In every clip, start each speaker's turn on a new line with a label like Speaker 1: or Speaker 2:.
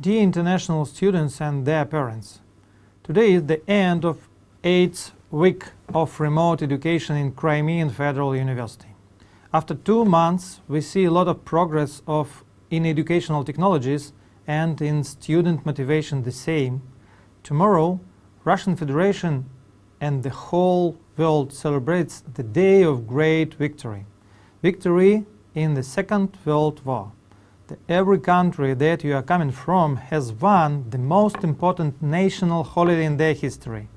Speaker 1: Dear international students and their parents, today is the end of 8th week of remote education in Crimean Federal University. After 2 months, we see a lot of progress in educational technologies and in student motivation the same. Tomorrow, Russian Federation and the whole world celebrates the day of great victory. Victory in the Second World War. Every country that you are coming from has won the most important national holiday in their history.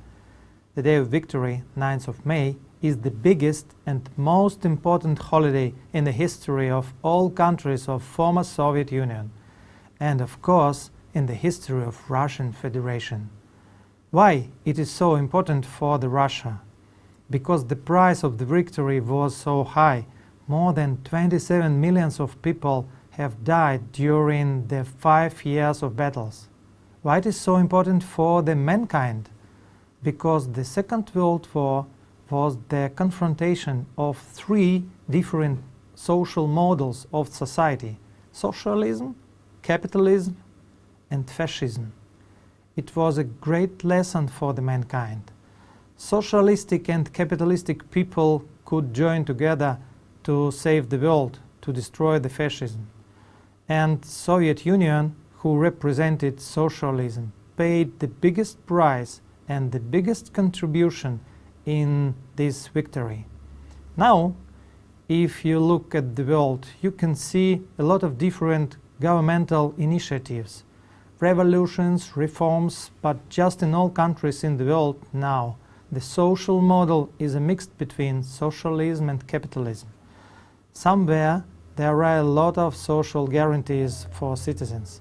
Speaker 1: The day of victory, 9th of May, is the biggest and most important holiday in the history of all countries of former Soviet Union, and of course in the history of Russian Federation. Why it is so important for the Russia? Because the price of the victory was so high. More than 27 million of people have died during the 5 years of battles. Why it is so important for the mankind? Because the Second World War was the confrontation of 3 different social models of society: socialism, capitalism, and fascism. It was a great lesson for the mankind. Socialistic and capitalistic people could join together to save the world, to destroy the fascism. And Soviet Union, who represented socialism, paid the biggest price and the biggest contribution in this victory. Now, if you look at the world, you can see a lot of different governmental initiatives, revolutions, reforms, but just in all countries in the world now, the social model is a mix between socialism and capitalism. Somewhere there are a lot of social guarantees for citizens,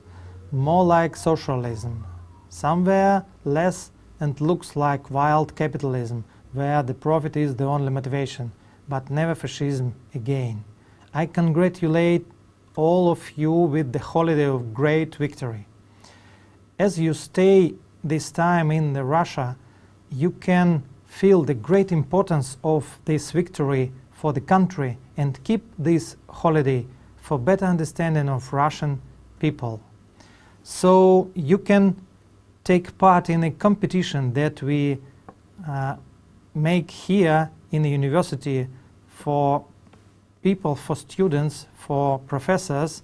Speaker 1: more like socialism. Somewhere less and looks like wild capitalism, where the profit is the only motivation, but never fascism again. I congratulate all of you with the holiday of great victory. As you stay this time in Russia, you can feel the great importance of this victory for the country and keep this holiday for better understanding of Russian people. So you can take part in a competition that we make here in the university for people, for students, for professors,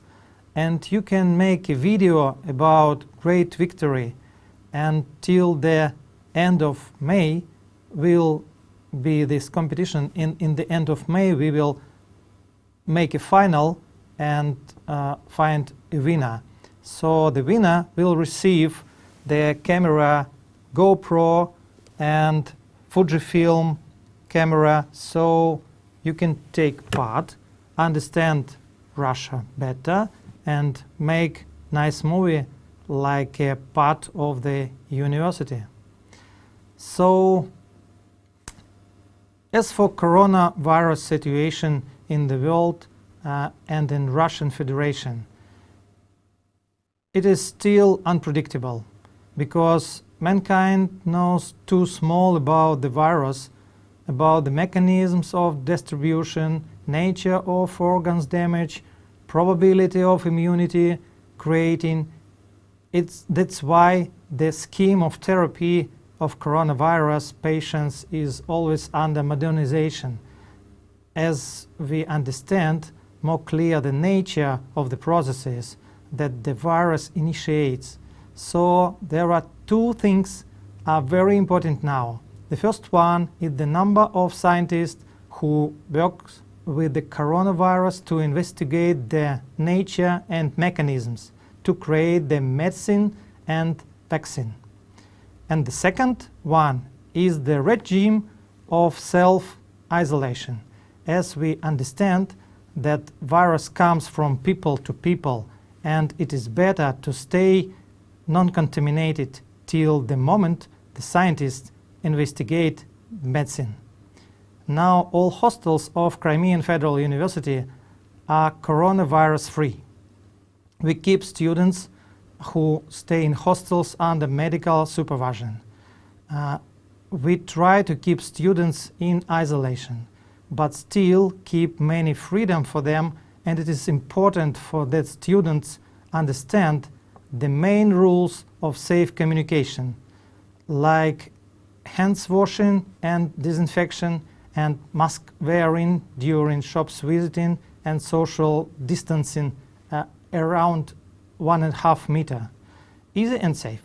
Speaker 1: and you can make a video about great victory. And till the end of May will be this competition. In the end of May we will make a final and find a winner. So the winner will receive the camera, GoPro and Fujifilm camera, so you can take part, understand Russia better and make nice movie like a part of the university. So as for coronavirus situation in the world and in Russian Federation, it is still unpredictable because mankind knows too small about the virus, about the mechanisms of distribution, nature of organs damage, probability of immunity creating. That's why the scheme of therapy of coronavirus patients is always under modernization, as we understand more clear the nature of the processes that the virus initiates. So there are 2 things are very important now. The first one is the number of scientists who works with the coronavirus to investigate the nature and mechanisms to create the medicine and vaccine. And the second one is the regime of self-isolation. As we understand that virus comes from people to people, and it is better to stay non-contaminated till the moment the scientists investigate medicine. Now all hostels of Crimean Federal University are coronavirus free. We keep students who stay in hostels under medical supervision. We try to keep students in isolation, but still keep many freedom for them, and it is important for that students understand the main rules of safe communication, like hands washing and disinfection and mask wearing during shops visiting and social distancing around 1.5 meters. Easy and safe.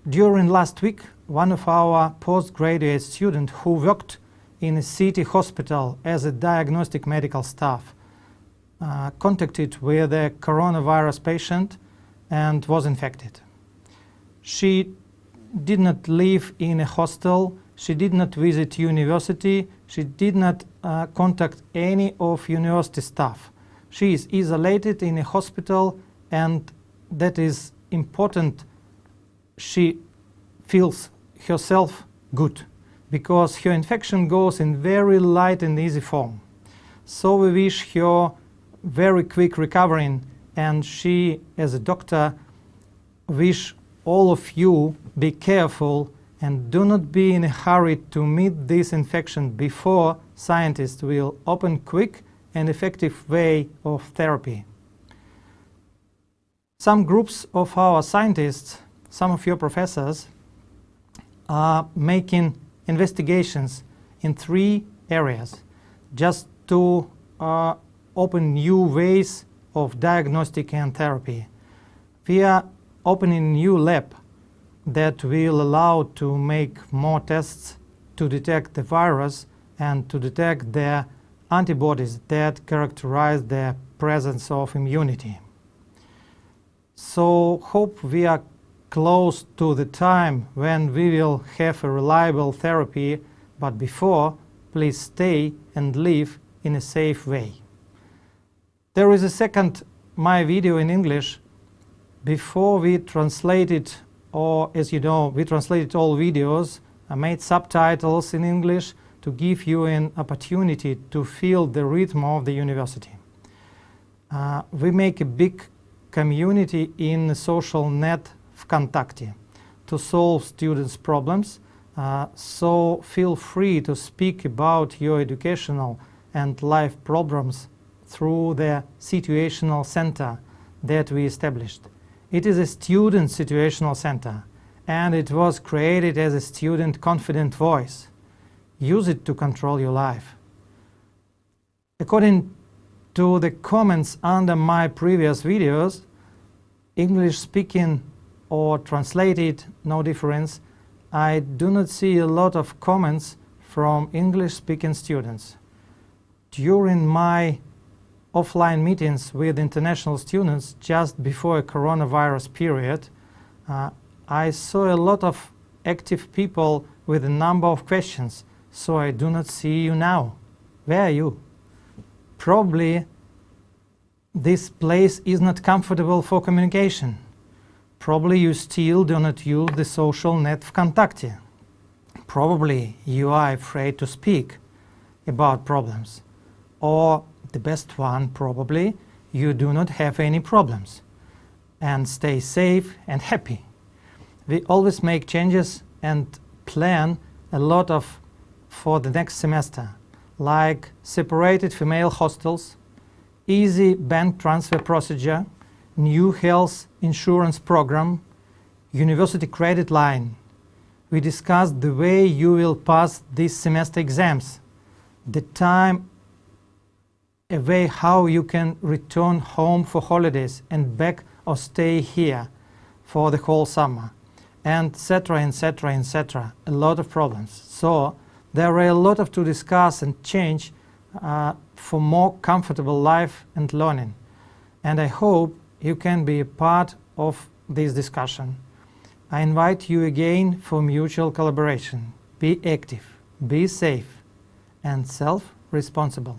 Speaker 1: During last week, one of our postgraduate students who worked in a city hospital as a diagnostic medical staff contacted with a coronavirus patient and was infected. She did not live in a hostel, she did not visit university, she did not contact any of university staff. She is isolated in a hospital, and that is important. She feels herself good because her infection goes in very light and easy form. So we wish her very quick recovery, and she, as a doctor, wish all of you be careful and do not be in a hurry to meet this infection before scientists will open quick and effective way of therapy. Some groups of our scientists, some of your professors, are making investigations in 3 areas just to open new ways of diagnostic and therapy. We are opening a new lab that will allow to make more tests to detect the virus and to detect the antibodies that characterize the presence of immunity. So hope we are close to the time when we will have a reliable therapy, but before, please stay and live in a safe way. There is a second my video in English. Before we translated, or as you know, we translated all videos, I made subtitles in English to give you an opportunity to feel the rhythm of the university. We make a big community in the social net ВКонтакте to solve students' problems, so feel free to speak about your educational and life problems through the situational center that we established. It is a student situational center, and it was created as a student confident voice. Use it to control your life. According to the comments under my previous videos, English speaking or translated, no difference, I do not see a lot of comments from English speaking students. During my offline meetings with international students just before a coronavirus period, I saw a lot of active people with a number of questions, so I do not see you now. Where are you? Probably this place is not comfortable for communication. Probably you still do not use the social net ВКонтакте. Probably you are afraid to speak about problems. Or the best one, probably, you do not have any problems. And stay safe and happy. We always make changes and plan a lot for the next semester, like separated female hostels, easy bank transfer procedure, new health insurance program, university credit line. We discussed the way you will pass this semester exams, the time away, how you can return home for holidays and back or stay here for the whole summer, and etc., etc., etc. A lot of problems. So there are a lot of to discuss and change for more comfortable life and learning. And I hope you can be a part of this discussion. I invite you again for mutual collaboration. Be active, be safe, and self-responsible.